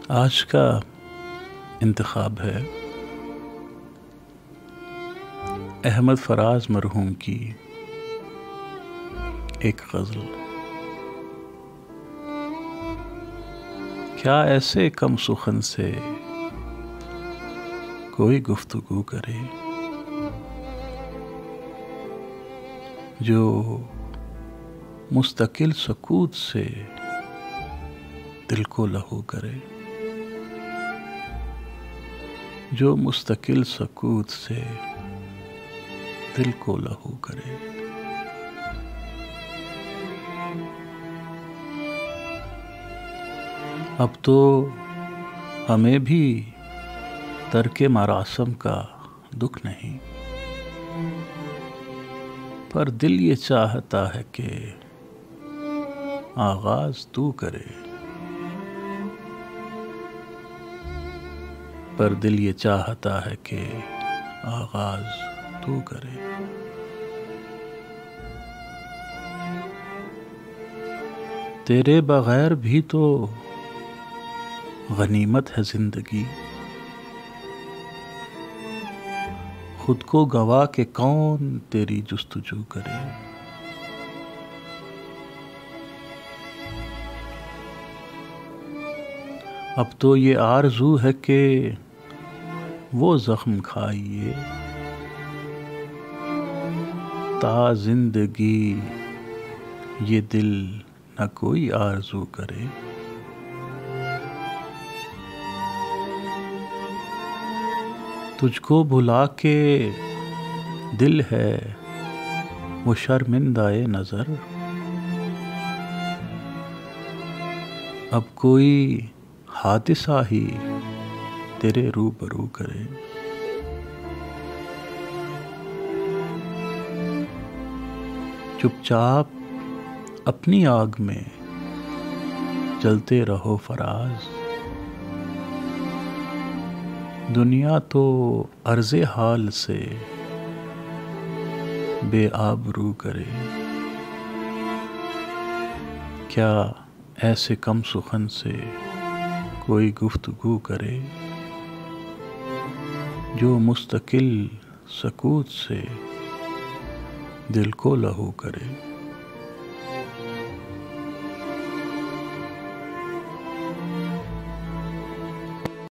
آج کا انتخاب ہے احمد فراز مرحوم کی ایک غزل۔ کیا ایسے کم سخن سے کوئی گفتگو کرے جو مستقل سکوت سے دل کو لہو کرے، جو مستقل سکوت سے دل کو لہو کرے۔ اب تو ہمیں بھی ترک مراسم کا دکھ نہیں، پر دل یہ چاہتا ہے کہ آغاز تو کرے، پر دل یہ چاہتا ہے کہ آغاز تو کرے۔ تیرے بغیر بھی تو غنیمت ہے زندگی، خود کو گوا کے کون تیری جستجو کرے۔ اب تو یہ آرزو ہے کہ وہ زخم کھائیے تا زندگی یہ دل نہ کوئی آرزو کرے۔ تجھ کو بھلا کے دل ہے وہ شرمندہ نظر، اب کوئی حادثہ ہی تیرے روبرو کرے۔ چپ چاپ اپنی آگ میں جلتے رہو فراز، دنیا تو عرض حال سے بے آبرو کرے۔ کیا ایسے کم سخن سے کوئی گفتگو کرے جو مستقل سکوت سے دل کو لہو کرے۔